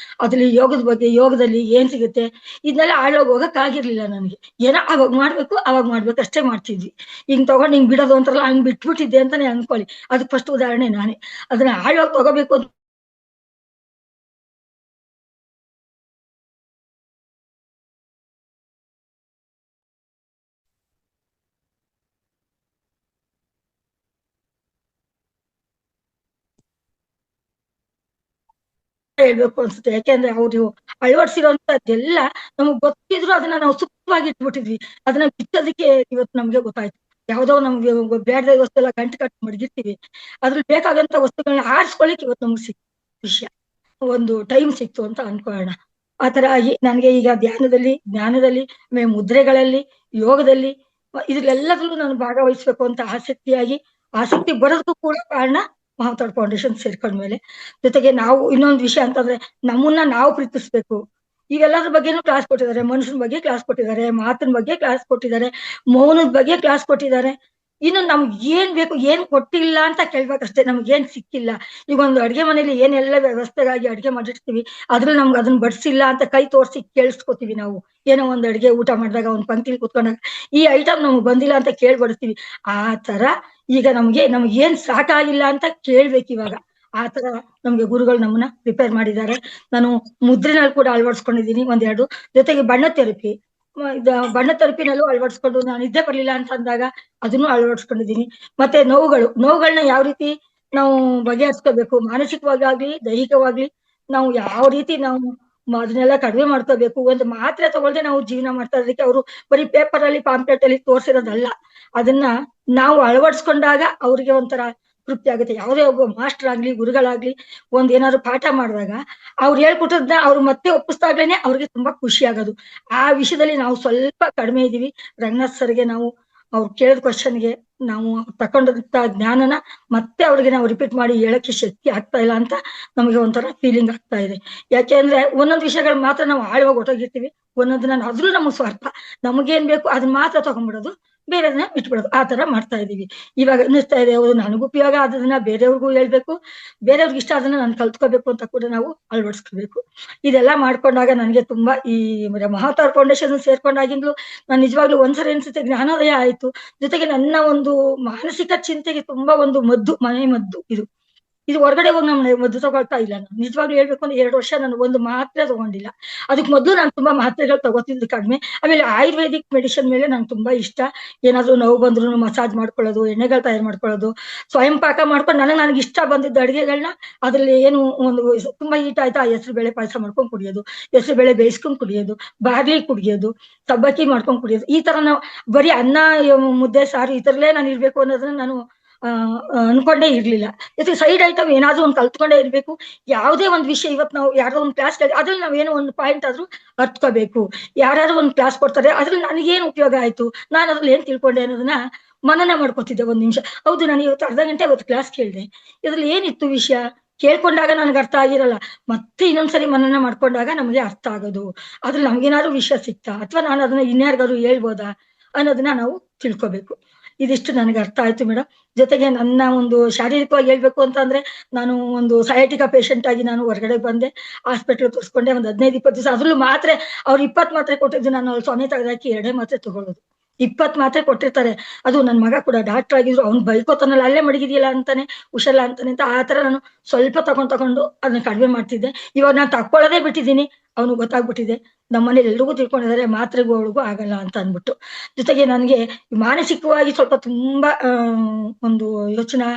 ಅದ್ರಲ್ಲಿ ಯೋಗದ ಬಗ್ಗೆ ಯೋಗದಲ್ಲಿ ಏನ್ ಸಿಗುತ್ತೆ ಇದನ್ನೆಲ್ಲ ಆಳೋಗಿ ಹೋಗಕ್ ಆಗಿರ್ಲಿಲ್ಲ ನನಗೆ. ಏನೋ ಅವಾಗ ಮಾಡ್ಬೇಕು ಅಷ್ಟೇ ಮಾಡ್ತಿದ್ವಿ. ಹಿಂಗ್ ತಗೊಂಡ್ ಹಿಂಗ್ ಬಿಡೋದು ಅಂತಾರಲ್ಲ ಹಂಗ್ ಬಿಟ್ಬಿಟ್ಟಿದ್ದೆ ಅಂತಾನೆ ಅನ್ಕೊಳ್ಳಿ. ಅದಕ್ಕೆ ಫಸ್ಟ್ ಉದಾಹರಣೆ ನಾನೇ. ಅದನ್ನ ಆಳೋಗಿ ತಗೋಬೇಕು ಅಂತ ಹೇಳ್ಬೇಕು ಅನ್ಸುತ್ತೆ. ಯಾಕೆಂದ್ರೆ ಅವ್ರು ಅಳವಡಿಸಿರೋಂಥದ್ದೆಲ್ಲ ನಮಗ್ ಗೊತ್ತಿದ್ರು ಅದನ್ನ ನಾವು ಸುಪ್ತವಾಗಿ ಇಟ್ಬಿಟ್ಟಿದ್ವಿ. ಅದನ್ನ ಬಿಚ್ಚೋದಕ್ಕೆ ಇವತ್ತು ನಮ್ಗೆ ಗೊತ್ತಾಯ್ತು. ಯಾವ್ದೋ ನಮ್ಗೆ ಬೇಡದ ವಸ್ತು ಎಲ್ಲ ಗಂಟು ಕಟ್ಟಿ ಮಡಗಿರ್ತೀವಿ. ಅದ್ರಲ್ಲಿ ಬೇಕಾದಂತ ವಸ್ತುಗಳನ್ನ ಆರಿಸ್ಕೊಳ್ಳಿಕ್ ಇವತ್ತು ನಮ್ಗೆ ಸಿಕ್ತು ವಿಷಯ. ಒಂದು ಟೈಮ್ ಸಿಕ್ತು ಅಂತ ಅನ್ಕೊಳ್ಳೋಣ. ಆತರ ನನ್ಗೆ ಈಗ ಜ್ಞಾನದಲ್ಲಿ ಮುದ್ರೆಗಳಲ್ಲಿ ಯೋಗದಲ್ಲಿ ಇದ್ರೆಲ್ಲದಲ್ಲೂ ನಾನು ಭಾಗವಹಿಸ್ಬೇಕು ಅಂತ ಆಸಕ್ತಿ ಬರೋದಕ್ಕೂ ಕೂಡ ಕಾರಣ ಮಹಾತಾರ್ ಫೌಂಡೇಶನ್ ಸೇರ್ಕೊಂಡ್ಮೇಲೆ. ಜೊತೆಗೆ ನಾವು ಇನ್ನೊಂದು ವಿಷಯ ಅಂತಂದ್ರೆ ನಮ್ಮನ್ನ ನಾವು ಪ್ರೀತಿಸ್ಬೇಕು. ಇವೆಲ್ಲದ್ರ ಬಗ್ಗೆನೂ ಕ್ಲಾಸ್ ಕೊಟ್ಟಿದ್ದಾರೆ. ಮನುಷ್ಯನ ಬಗ್ಗೆ ಕ್ಲಾಸ್ ಕೊಟ್ಟಿದ್ದಾರೆ. ಮಾತಿನ ಬಗ್ಗೆ ಕ್ಲಾಸ್ ಕೊಟ್ಟಿದ್ದಾರೆ. ಮೌನದ ಬಗ್ಗೆ ಕ್ಲಾಸ್ ಕೊಟ್ಟಿದ್ದಾರೆ. ಇನ್ನು ನಮ್ಗೆ ಏನ್ ಬೇಕು ಏನ್ ಕೊಟ್ಟಿಲ್ಲ ಅಂತ ಕೇಳ್ಬೇಕಷ್ಟೇ. ನಮ್ಗೆ ಏನ್ ಸಿಕ್ಕಿಲ್ಲ. ಈಗ ಒಂದು ಅಡ್ಗೆ ಮನೇಲಿ ಏನೆಲ್ಲ ವ್ಯವಸ್ಥೆಗಾಗಿ ಅಡ್ಗೆ ಮಾಡಿರ್ತೀವಿ. ಅದ್ರಲ್ಲಿ ನಮ್ಗೆ ಅದನ್ನ ಬಡ್ಸಿಲ್ಲ ಅಂತ ಕೈ ತೋರ್ಸಿ ಕೇಳಿಸ್ಕೊತೀವಿ ನಾವು. ಏನೋ ಒಂದ್ ಅಡ್ಗೆ ಊಟ ಮಾಡಿದಾಗ ಒಂದ್ ಪಂಕ್ತಿಲಿ ಕುತ್ಕೊಂಡಾಗ ಈ ಐಟಮ್ ನಮ್ಗೆ ಬಂದಿಲ್ಲ ಅಂತ ಕೇಳ್ಬಡಿಸ್ತೀವಿ. ಆ ತರ ಈಗ ನಮ್ಗೆ ಏನ್ ಸಾಕಾಗಿಲ್ಲ ಅಂತ ಕೇಳ್ಬೇಕು ಇವಾಗ. ಆ ತರ ನಮ್ಗೆ ಗುರುಗಳು ನಮ್ಮನ್ನ ಪ್ರಿಪೇರ್ ಮಾಡಿದ್ದಾರೆ. ನಾನು ಮುದ್ರೆನಲ್ಲಿ ಕೂಡ ಅಳವಡಿಸ್ಕೊಂಡಿದ್ದೀನಿ 1-2. ಜೊತೆಗೆ ಬಣ್ಣ ಥೆರಪಿನಲ್ಲೂ ಅಳವಡಿಸ್ಕೊಂಡು ನಾನು ನಿದ್ದೆ ಬರ್ಲಿಲ್ಲ ಅಂತ ಅಂದಾಗ ಅದನ್ನು ಅಳವಡಿಸ್ಕೊಂಡಿದ್ದೀನಿ. ಮತ್ತೆ ನೋವುಗಳನ್ನ ಯಾವ ರೀತಿ ನಾವು ಬಗೆಹರಿಸ್ಕೋಬೇಕು, ಮಾನಸಿಕವಾಗಿ ಆಗ್ಲಿ ದೈಹಿಕವಾಗ್ಲಿ ನಾವು ಯಾವ ರೀತಿ ನಾವು ಅದನ್ನೆಲ್ಲ ಕಡಿಮೆ ಮಾಡ್ಕೋಬೇಕು. ಒಂದು ಮಾತ್ರೆ ತಗೊಳ್ದೆ ನಾವು ಜೀವನ ಮಾಡ್ತಾ ಇರೋದಕ್ಕೆ ಅವರು ಬರೀ ಪೇಪರ್ ಅಲ್ಲಿ ಪಾಂಪ್ಲೆಟ್ ಅಲ್ಲಿ ತೋರ್ಸಿರೋದಲ್ಲ. ಅದನ್ನ ನಾವು ಅಳವಡಿಸ್ಕೊಂಡಾಗ ಅವ್ರಿಗೆ ಒಂಥರ ತೃಪ್ತಿ ಆಗುತ್ತೆ. ಯಾವುದೇ ಒಬ್ಬ ಮಾಸ್ಟರ್ ಆಗ್ಲಿ ಗುರುಗಳಾಗ್ಲಿ ಏನಾದ್ರು ಪಾಠ ಮಾಡಿದಾಗ ಅವ್ರು ಹೇಳ್ಕೊಟ್ಟದ್ನ ಅವ್ರು ಮತ್ತೆ ಒಪ್ಪಿಸ್ದಾಗ್ಲೇನೆ ಅವ್ರಿಗೆ ತುಂಬಾ ಖುಷಿ ಆಗೋದು. ಆ ವಿಷಯದಲ್ಲಿ ನಾವು ಸ್ವಲ್ಪ ಕಡಿಮೆ ಇದೀವಿ. ರಂಗನಾಥ್ ಸರ್ಗೆ ಅವ್ರು ಕೇಳಿದ ಕ್ವಶನ್ಗೆ ನಾವು ತಕೊಂಡಂತ ಜ್ಞಾನನ ಮತ್ತೆ ಅವ್ರಿಗೆ ನಾವು ರಿಪೀಟ್ ಮಾಡಿ ಹೇಳಕ್ಕೆ ಶಕ್ತಿ ಆಗ್ತಾ ಇಲ್ಲ ಅಂತ ನಮಗೆ ಒಂಥರ ಫೀಲಿಂಗ್ ಆಗ್ತಾ ಇದೆ. ಯಾಕೆ ಅಂದ್ರೆ ಒಂದೊಂದು ವಿಷಯಗಳು ಮಾತ್ರ ನಾವು ಆಳವಾಗಿ ಹೊಟ್ಟೋಗಿರ್ತೀವಿ. ಒಂದೊಂದನ್ನ ಅದ್ರೂ ನಮಗ್ ಸ್ವಾರ್ಥ. ನಮಗೇನ್ ಬೇಕು ಅದನ್ನ ಮಾತ್ರ ತಗೊಂಡ್ಬಿಡೋದು. ಬೇರೆದನ್ನ ಬಿಟ್ಬಿಡೋದು. ಆ ತರ ಮಾಡ್ತಾ ಇದೀವಿ. ಇವಾಗ ಅನ್ನಿಸ್ತಾ ಇದೆ ಹೌದು ನನಗೂ ಉಪಯೋಗ ಆದದನ್ನ ಬೇರೆಯವ್ರಿಗೂ ಹೇಳ್ಬೇಕು. ಬೇರೆಯವ್ರಿಗೆ ಇಷ್ಟ ಆದನ್ನ ನಾನು ಕಲ್ತ್ಕೋಬೇಕು ಅಂತ ಕೂಡ ನಾವು ಅಳವಡಿಸ್ಕೋಬೇಕು. ಇದೆಲ್ಲ ಮಾಡ್ಕೊಂಡಾಗ ನನಗೆ ತುಂಬಾ ಈ ಮಹಾವತಾರ್ ಫೌಂಡೇಶನ್ ಸೇರ್ಕೊಂಡಾಗಿಂದಲೂ ನಾನು ನಿಜವಾಗ್ಲೂ ಒಂದ್ಸರಿ ಅನ್ಸುತ್ತೆ ಜ್ಞಾನೋದಯ ಆಯ್ತು. ಜೊತೆಗೆ ನನ್ನ ಒಂದು ಮಾನಸಿಕ ಚಿಂತೆಗೆ ತುಂಬಾ ಒಂದು ಮದ್ದು, ಮನೆ ಮದ್ದು ಇದು. ಇದು ಹೊರಗಡೆ ಹೋಗಿ ನಾನು ಮದ್ದು ತಗೊಳ್ತಾ ಇಲ್ಲ ನಾನು. ನಿಜವಾಗ್ಲೂ ಹೇಳ್ಬೇಕು ಅಂದ್ರೆ 2 ವರ್ಷ ನಾನು ಒಂದು ಮಾತ್ರೆ ತಗೊಂಡಿಲ್ಲ. ಅದಕ್ ಮೊದ್ಲು ನಾನು ತುಂಬಾ ಮಾತ್ರೆಗಳು ತಗೋತಿದ್ದು ಕಡಿಮೆ. ಆಮೇಲೆ ಆಯುರ್ವೇದಿಕ್ ಮೆಡಿಸಿನ್ ಮೇಲೆ ನಂಗೆ ತುಂಬಾ ಇಷ್ಟ. ಏನಾದ್ರು ನೋವು ಬಂದ್ರು ಮಸಾಜ್ ಮಾಡ್ಕೊಳ್ಳೋದು, ಎಣ್ಣೆಗಳು ತಯಾರು ಮಾಡ್ಕೊಳ್ಳೋದು, ಸ್ವಯಂ ಪಾಕ ಮಾಡ್ಕೊಂಡು ನನಗೆ ಇಷ್ಟ ಬಂದಿದ್ದ ಅಡಿಗೆಗಳನ್ನ ಅದ್ರಲ್ಲಿ ಏನು ಒಂದು ತುಂಬಾ ಹೀಟ್ ಆಯ್ತಾ ಹೆಸರು ಬೇಳೆ ಪಾಯಸ ಮಾಡ್ಕೊಂಡು ಕುಡಿಯೋದು, ಹೆಸರು ಬೇಳೆ ಬೇಯಿಸ್ಕೊಂಡು ಕುಡಿಯೋದು, ಬಾರ್ಲಿ ಕುಡಿಯೋದು, ಸಬ್ಬಕ್ಕಿ ಮಾಡ್ಕೊಂಡು ಕುಡಿಯೋದು. ಈ ತರ ನಾವು ಬರೀ ಅನ್ನ, ಮುದ್ದೆ, ಸಾರು ಈ ತರಲೇ ನಾನು ಇರ್ಬೇಕು ಅನ್ನೋದನ್ನ ನಾನು ಅನ್ಕೊಂಡೇ ಇರ್ಲಿಲ್ಲ. ಜೊತೆಗೆ ಸೈಡ್ ಐಟಮ್ ಏನಾದ್ರೂ ಒಂದು ಕಲ್ತ್ಕೊಂಡೇ ಇರ್ಬೇಕು. ಯಾವುದೇ ಒಂದು ವಿಷಯ ಇವತ್ತು ನಾವು ಯಾರ್ದೋ ಒಂದು ಕ್ಲಾಸ್ ಅದ್ರಲ್ಲಿ ನಾವೇನೋ ಒಂದು ಪಾಯಿಂಟ್ ಆದ್ರೂ ಅರ್ತ್ಕೋಬೇಕು. ಯಾರು ಒಂದು ಕ್ಲಾಸ್ ಕೊಡ್ತಾರೆ ಅದ್ರಲ್ಲಿ ನನಗೇನು ಉಪಯೋಗ ಆಯ್ತು, ನಾನು ಅದ್ರಲ್ಲಿ ಏನ್ ತಿಳ್ಕೊಂಡೆ ಅನ್ನೋದನ್ನ ಮನನ ಮಾಡ್ಕೊತಿದ್ದೆ 1 ನಿಮಿಷ. ಹೌದು ನಾನು ಇವತ್ತು ಅರ್ಧ ಗಂಟೆ ಅವತ್ತು ಕ್ಲಾಸ್ ಕೇಳಿದೆ, ಇದ್ರಲ್ಲಿ ಏನಿತ್ತು ವಿಷಯ ಕೇಳ್ಕೊಂಡಾಗ ನನ್ಗೆ ಅರ್ಥ ಆಗಿರಲ್ಲ. ಮತ್ತೆ ಇನ್ನೊಂದ್ಸರಿ ಮನನ ಮಾಡ್ಕೊಂಡಾಗ ನಮಗೆ ಅರ್ಥ ಆಗೋದು. ಅದ್ರಲ್ಲಿ ನಮ್ಗೇನಾದ್ರು ವಿಷಯ ಸಿಕ್ತಾ ಅಥವಾ ನಾನು ಅದನ್ನ ಇನ್ಯಾರಿಗಾದ್ರು ಹೇಳ್ಬೋದಾ ಅನ್ನೋದನ್ನ ನಾವು ತಿಳ್ಕೊಬೇಕು. ಇದಿಷ್ಟು ನನಗೆ ಅರ್ಥ ಆಯ್ತು ಮೇಡಮ್. ಜೊತೆಗೆ ನನ್ನ ಒಂದು ಶಾರೀರಿಕವಾಗಿ ಹೇಳ್ಬೇಕು ಅಂತಂದ್ರೆ ನಾನು ಒಂದು ಸಯಾಟಿಕಾ ಪೇಷಂಟ್ ಆಗಿ ನಾನು ಹೊರಗಡೆ ಬಂದೆ. ಹಾಸ್ಪಿಟಲ್ ತೋರಿಸ್ಕೊಂಡೆ ಒಂದು 15-20 ದಿವಸ. ಅದ್ರಲ್ಲೂ ಮಾತ್ರೆ ಅವ್ರು 20 ಮಾತ್ರೆ ಕೊಟ್ಟಿದ್ದು ನಾನು ಅಲ್ಲಿ ಸೊನೆ ತೆಗೆದಾಕಿ 2 ಮಾತ್ರೆ ತಗೊಳ್ಳೋದು. 20 ಮಾತ್ರೆ ಕೊಟ್ಟಿರ್ತಾರೆ. ಅದು ನನ್ನ ಮಗ ಕೂಡ ಡಾಕ್ಟರ್ ಆಗಿದ್ರು. ಅವ್ನು ಬೈಕೋತಾನಲ್ಲ ಅಲ್ಲೇ ಮಡಗಿದೆಯಲ್ಲ ಅಂತಾನೆ, ಹುಷಾರಿಲ್ಲ ಅಂತಾನೆ ಅಂತ ಆ ತರ ನಾನು ಸ್ವಲ್ಪ ತಗೊಂಡು ಅದನ್ನ ಕಡಿಮೆ ಮಾಡ್ತಿದ್ದೆ. ಇವಾಗ ನಾನು ತಕ್ಕೊಳ್ಳೋದೇ ಬಿಟ್ಟಿದ್ದೀನಿ. ಅವನು ಗೊತ್ತಾಗ್ಬಿಟ್ಟಿದೆ. ನಮ್ಮನೇಲಿ ಎಲ್ರಿಗೂ ತಿಳ್ಕೊಂಡಿದ್ದಾರೆ ಮಾತ್ರೆಗೂ ಅವಳಿಗೂ ಆಗಲ್ಲ ಅಂತ ಅಂದ್ಬಿಟ್ಟು. ಜೊತೆಗೆ ನನಗೆ ಮಾನಸಿಕವಾಗಿ ಸ್ವಲ್ಪ ತುಂಬಾ ಒಂದು ಯೋಚನಾ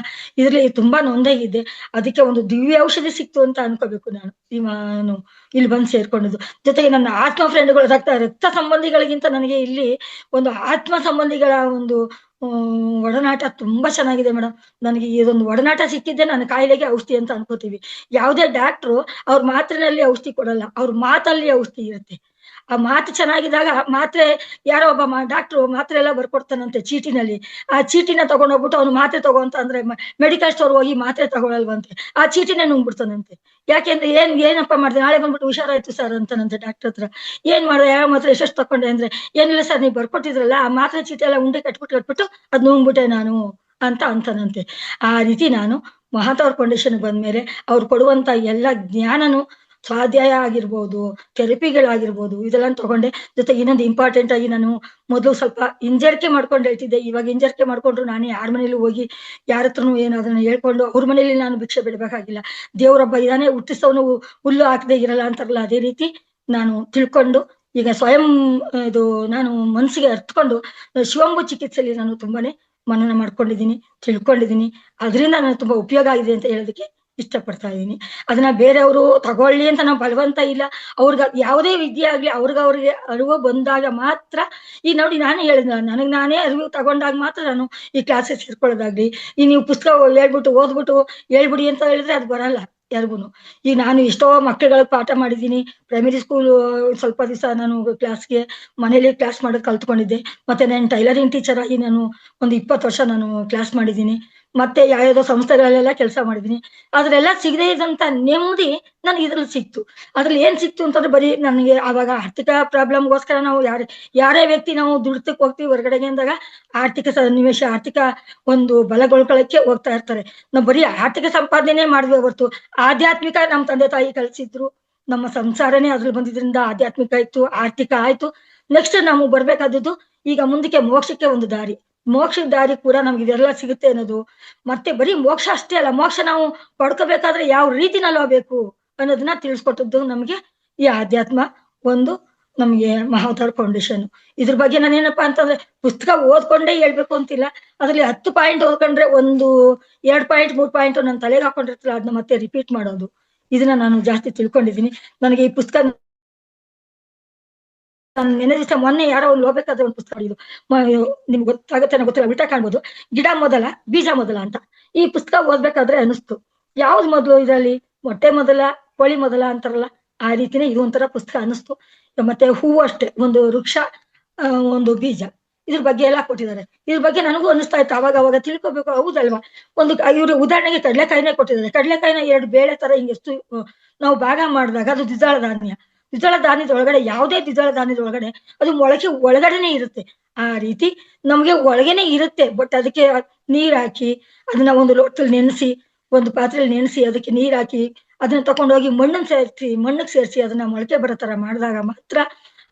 ಇದ್ರಲ್ಲಿ ತುಂಬಾ ನೊಂದಾಗಿದ್ದೆ. ಅದಕ್ಕೆ ಒಂದು ದಿವ್ಯ ಔಷಧಿ ಸಿಕ್ತು ಅಂತ ಅನ್ಕೋಬೇಕು ನಾನು. ನಾನು ಇಲ್ಲಿ ಬಂದು ಸೇರ್ಕೊಂಡದ್ದು. ಜೊತೆಗೆ ನನ್ನ ಆತ್ಮ ಫ್ರೆಂಡ್ಗಳು ರಕ್ತ ಸಂಬಂಧಿಗಳಿಗಿಂತ ನನಗೆ ಇಲ್ಲಿ ಒಂದು ಆತ್ಮ ಸಂಬಂಧಿಗಳ ಒಂದು ಒಡನಾಟ ತುಂಬಾ ಚೆನ್ನಾಗಿದೆ ಮೇಡಮ್. ನನಗೆ ಇದೊಂದು ಒಡನಾಟ ಸಿಕ್ಕಿದ್ದೆ ನನ್ನ ಕಾಯಿಲೆಗೆ ಔಷಧಿ ಅಂತ ಅನ್ಕೋತೀವಿ. ಯಾವುದೇ ಡಾಕ್ಟ್ರು ಅವ್ರ ಮಾತ್ರೆನಲ್ಲಿ ಔಷಧಿ ಕೊಡಲ್ಲ, ಅವ್ರ ಮಾತಲ್ಲಿ ಔಷಧಿ ಇರುತ್ತೆ. ಆ ಮಾತು ಚೆನ್ನಾಗಿದ್ದಾಗ ಮಾತ್ರೆ ಯಾರೋ ಒಬ್ಬ ಡಾಕ್ಟ್ರು ಮಾತ್ರೆ ಎಲ್ಲ ಬರ್ಕೊಡ್ತಾನಂತೆ ಚೀಟಿನಲ್ಲಿ. ಆ ಚೀಟಿನ ತಗೊಂಡೋಗ್ಬಿಟ್ಟು ಅವ್ನು ಮಾತ್ರೆ ತಗೋ ಅಂತ ಅಂದ್ರೆ ಮೆಡಿಕಲ್ ಸ್ಟೋರ್ ಹೋಗಿ ಮಾತ್ರೆ ತಗೊಳಲ್ವಂತೆ. ಆ ಚೀಟಿನೇ ನುಂಗ್ಬಿಡ್ತಾನಂತೆ. ಯಾಕೆಂದ್ರೆ ಏನಪ್ಪ ಮಾಡಿದೆ, ನಾಳೆ ಬಂದ್ಬಿಟ್ಟು ಹುಷಾರಾಯ್ತು ಸರ್ ಅಂತಾನಂತೆ ಡಾಕ್ಟರ್ ಹತ್ರ. ಏನ್ ಮಾಡಿದೆ, ಯಾವ ಮಾತ್ರೆ ಎಷ್ಟೆಷ್ಟು ತಕೊಂಡೆ ಅಂದ್ರೆ, ಏನಿಲ್ಲ ಸರ್ ನೀವು ಬರ್ಕೊಟ್ಟಿದ್ರಲ್ಲ ಆ ಮಾತ್ರೆ ಚೀಟಿ ಎಲ್ಲ ಉಂಡೆ ಕಟ್ಬಿಟ್ಟು ಅದ್ ನುಂಗ್ಬಿಟ್ಟೆ ನಾನು ಅಂತ ಅಂತಾನಂತೆ. ಆ ರೀತಿ ನಾನು ಮಹಾವತಾರ್ ಫೌಂಡೇಶನ್ ಬಂದ್ಮೇಲೆ ಅವ್ರು ಕೊಡುವಂತ ಎಲ್ಲ ಜ್ಞಾನನು ಸ್ವಾಧ್ಯಾಯ ಆಗಿರ್ಬೋದು, ಥೆರಪಿಗಳಾಗಿರ್ಬೋದು ಇದೆಲ್ಲ ತಗೊಂಡೆ. ಜೊತೆಗೆ ಇನ್ನೊಂದು ಇಂಪಾರ್ಟೆಂಟ್ ಆಗಿ ನಾನು ಮೊದಲು ಸ್ವಲ್ಪ ಹಿಂಜರಿಕೆ ಮಾಡ್ಕೊಂಡು ಹೇಳ್ತಿದ್ದೆ. ಇವಾಗ ಹಿಂಜರಿಕೆ ಮಾಡ್ಕೊಂಡ್ರು ನಾನು ಯಾರ ಮನೇಲಿ ಹೋಗಿ ಯಾರ ಹತ್ರನೂ ಏನಾದನ್ನ ಹೇಳ್ಕೊಂಡು ಅವ್ರ ಮನೇಲಿ ನಾನು ಭಿಕ್ಷೆ ಬಿಡ್ಬೇಕಾಗಿಲ್ಲ. ದೇವ್ರೊಬ್ಬ ಇದಾನೆ, ಹುಟ್ಟಿಸೋನು ಹುಲ್ಲು ಹಾಕದೆ ಇರಲ್ಲ ಅಂತಾರಲ್ಲ, ಅದೇ ರೀತಿ ನಾನು ತಿಳ್ಕೊಂಡು ಈಗ ಸ್ವಯಂ ಇದು ನಾನು ಮನಸ್ಸಿಗೆ ಅರ್ಥಕೊಂಡು ಶಿವಂಗು ಚಿಕಿತ್ಸೆಯಲ್ಲಿ ನಾನು ತುಂಬಾನೇ ಮನನ ಮಾಡ್ಕೊಂಡಿದ್ದೀನಿ, ತಿಳ್ಕೊಂಡಿದ್ದೀನಿ. ಅದರಿಂದ ನನಗೆ ತುಂಬಾ ಉಪಯೋಗ ಆಗಿದೆ ಅಂತ ಹೇಳೋದಕ್ಕೆ ಇಷ್ಟಪಡ್ತಾ ಇದ್ದೀನಿ. ಅದನ್ನ ಬೇರೆಯವರು ತಗೊಳ್ಳಿ ಅಂತ ನಾವು ಬಲವಂತ ಇಲ್ಲ. ಅವ್ರಿಗೆ ಯಾವುದೇ ವಿದ್ಯೆ ಆಗ್ಲಿ ಅವ್ರಿಗೆ ಅರಿವು ಬಂದಾಗ ಮಾತ್ರ. ಈಗ ನೋಡಿ ನಾನೇ ಹೇಳಿದ, ನನಗ್ ನಾನೇ ಅರಿವು ತಗೊಂಡಾಗ ಮಾತ್ರ ನಾನು ಈ ಕ್ಲಾಸಸ್ ಸೇರ್ಕೊಳ್ಳೋದಾಗ್ಲಿ, ಈ ನೀವು ಪುಸ್ತಕ ಹೇಳ್ಬಿಟ್ಟು ಓದ್ಬಿಟ್ಟು ಹೇಳ್ಬಿಡಿ ಅಂತ ಹೇಳಿದ್ರೆ ಅದು ಬರಲ್ಲ ಯಾರಿಗೂನು. ಈಗ ನಾನು ಎಷ್ಟೋ ಮಕ್ಕಳುಗಳಿಗೆ ಪಾಠ ಮಾಡಿದ್ದೀನಿ. ಪ್ರೈಮರಿ ಸ್ಕೂಲ್ ಸ್ವಲ್ಪ ದಿವಸ ನಾನು ಕ್ಲಾಸ್ಗೆ ಮನೇಲಿ ಕ್ಲಾಸ್ ಮಾಡೋದು ಕಲ್ತ್ಕೊಂಡಿದ್ದೆ. ಮತ್ತೆ ನಾನು ಟೈಲರಿಂಗ್ ಟೀಚರ್ ಆಗಿ ನಾನು ಒಂದು 20 ವರ್ಷ ನಾನು ಕ್ಲಾಸ್ ಮಾಡಿದ್ದೀನಿ. ಮತ್ತೆ ಯಾವ್ಯಾವ್ದೋ ಸಂಸ್ಥೆಗಳಲ್ಲೆಲ್ಲ ಕೆಲಸ ಮಾಡಿದ್ದೀನಿ. ಅದ್ರೆಲ್ಲ ಸಿಗದೇ ಇದ್ದಂತ ನೆಮ್ಮದಿ ನನಗೆ ಇದ್ರಲ್ಲಿ ಸಿಕ್ತು. ಅದ್ರಲ್ಲಿ ಏನ್ ಸಿಕ್ತು ಅಂತಂದ್ರೆ ಬರೀ ನನಗೆ ಆವಾಗ ಆರ್ಥಿಕ ಪ್ರಾಬ್ಲಮ್ಗೋಸ್ಕರ ನಾವು ಯಾರೇ ವ್ಯಕ್ತಿ ನಾವು ದುಡ್ತಕ್ಕೆ ಹೋಗ್ತೀವಿ ಹೊರಗಡೆಗೆ ಅಂದಾಗ ಆರ್ಥಿಕ ಸನ್ನಿವೇಶ, ಆರ್ಥಿಕ ಒಂದು ಬಲಗೊಳ್ಕೊಳ್ಳಕ್ಕೆ ಹೋಗ್ತಾ ಇರ್ತಾರೆ. ನಾವು ಬರೀ ಆರ್ಥಿಕ ಸಂಪಾದನೆ ಮಾಡಿದ್ವಿ ಹೊರತು ಆಧ್ಯಾತ್ಮಿಕ ನಮ್ಮ ತಂದೆ ತಾಯಿ ಕಲ್ಸಿದ್ರು. ನಮ್ಮ ಸಂಸಾರನೇ ಅದ್ರಲ್ಲಿ ಬಂದಿದ್ರಿಂದ ಆಧ್ಯಾತ್ಮಿಕ ಆಯ್ತು, ಆರ್ಥಿಕ ಆಯ್ತು. ನೆಕ್ಸ್ಟ್ ನಾವು ಬರ್ಬೇಕಾದದ್ದು ಈಗ ಮುಂದಕ್ಕೆ ಮೋಕ್ಷಕ್ಕೆ ಒಂದು ದಾರಿ. ಮೋಕ್ಷದ ದಾರಿ ಕೂಡ ನಮ್ಗೆ ಇದೆಲ್ಲ ಸಿಗುತ್ತೆ ಅನ್ನೋದು. ಮತ್ತೆ ಬರೀ ಮೋಕ್ಷ ಅಷ್ಟೇ ಅಲ್ಲ, ಮೋಕ್ಷ ನಾವು ಪಡ್ಕೋಬೇಕಾದ್ರೆ ಯಾವ ರೀತಿನಲ್ಲಿ ಹೋಗ್ಬೇಕು ಅನ್ನೋದನ್ನ ತಿಳಿಸ್ಕೊಟ್ಟದ್ದು ನಮ್ಗೆ ಈ ಆಧ್ಯಾತ್ಮ ಒಂದು ನಮ್ಗೆ ಮಹಾವತಾರ್ ಫೌಂಡೇಶನ್. ಇದ್ರ ಬಗ್ಗೆ ನಾನೇನಪ್ಪಾ ಅಂತಂದ್ರೆ ಪುಸ್ತಕ ಓದ್ಕೊಂಡೇ ಹೇಳ್ಬೇಕು ಅಂತಿಲ್ಲ. ಅದ್ರಲ್ಲಿ 10 ಪಾಯಿಂಟ್ ಓದ್ಕೊಂಡ್ರೆ ಒಂದು 2 ಪಾಯಿಂಟ್ 3 ಪಾಯಿಂಟ್ ನನ್ನ ತಲೆಗೆ ಹಾಕೊಂಡಿರ್ತಿಲ್ಲ, ಅದನ್ನ ಮತ್ತೆ ರಿಪೀಟ್ ಮಾಡೋದು. ಇದನ್ನ ನಾನು ಜಾಸ್ತಿ ತಿಳ್ಕೊಂಡಿದ್ದೀನಿ. ನನಗೆ ಈ ಪುಸ್ತಕ ನಾನು ನೆನೆ ದಿವಸ ಮೊನ್ನೆ ಯಾರೋ ಒಂದು ಹೋಗ್ಬೇಕಾದ್ರೆ ಒಂದು ಪುಸ್ತಕ ಇದು ನಿಮ್ಗೆ ಗೊತ್ತಾಗುತ್ತೆ ಗೊತ್ತಿಲ್ಲ, ಬಿಟ್ಟ ಕಾಣ್ಬೋದು. ಗಿಡ ಮೊದಲ ಬೀಜ ಮೊದಲ ಅಂತ. ಈ ಪುಸ್ತಕ ಓದ್ಬೇಕಾದ್ರೆ ಅನಿಸ್ತು, ಯಾವ್ದು ಮೊದಲು ಇದರಲ್ಲಿ, ಮೊಟ್ಟೆ ಮೊದಲ ಕೋಳಿ ಮೊದಲ ಅಂತಾರಲ್ಲ, ಆ ರೀತಿನೇ ಇದು ಒಂಥರ ಪುಸ್ತಕ ಅನಿಸ್ತು. ಮತ್ತೆ ಹೂವು ಅಷ್ಟೇ, ಒಂದು ವೃಕ್ಷ, ಒಂದು ಬೀಜ, ಇದ್ರ ಬಗ್ಗೆ ಎಲ್ಲ ಕೊಟ್ಟಿದ್ದಾರೆ. ಇದ್ರ ಬಗ್ಗೆ ನನಗೂ ಅನಿಸ್ತಾ ಇತ್ತು ಅವಾಗ ತಿಳ್ಕೊಬೇಕು. ಹೌದಲ್ವಾ, ಒಂದು ಇವ್ರು ಉದಾಹರಣೆಗೆ ಕಡಲೆಕಾಯಿನೇ ಕೊಟ್ಟಿದ್ದಾರೆ. ಕಡಲೆಕಾಯಿನ 2 ಬೇಳೆ ತರ ಹಿಂಗೆಷ್ಟು ನಾವು ಭಾಗ ಮಾಡಿದಾಗ ಅದು ದ್ವಿದಳ ಧಾನ್ಯ. ದ್ವಿದಳ ಧಾನ್ಯದ ಒಳಗಡೆ, ಯಾವುದೇ ದ್ವಿದಳ ಧಾನ್ಯದ ಒಳಗಡೆ ಅದು ಮೊಳಕೆ ಒಳಗಡೆನೆ ಇರುತ್ತೆ. ಆ ರೀತಿ ನಮ್ಗೆ ಒಳಗೇನೆ ಇರುತ್ತೆ. ಬಟ್ ಅದಕ್ಕೆ ನೀರ್ ಹಾಕಿ ಅದನ್ನ ಒಂದು ಲೋಟದಲ್ಲಿ ನೆನೆಸಿ, ಒಂದು ಪಾತ್ರೆಯಲ್ಲಿ ನೆನೆಸಿ ಅದಕ್ಕೆ ನೀರ್ ಹಾಕಿ ಅದನ್ನ ತಕೊಂಡೋಗಿ ಮಣ್ಣಿಗೆ ಸೇರಿಸಿ ಅದನ್ನ ಮೊಳಕೆ ಬರೋ ತರ ಮಾಡಿದಾಗ ಮಾತ್ರ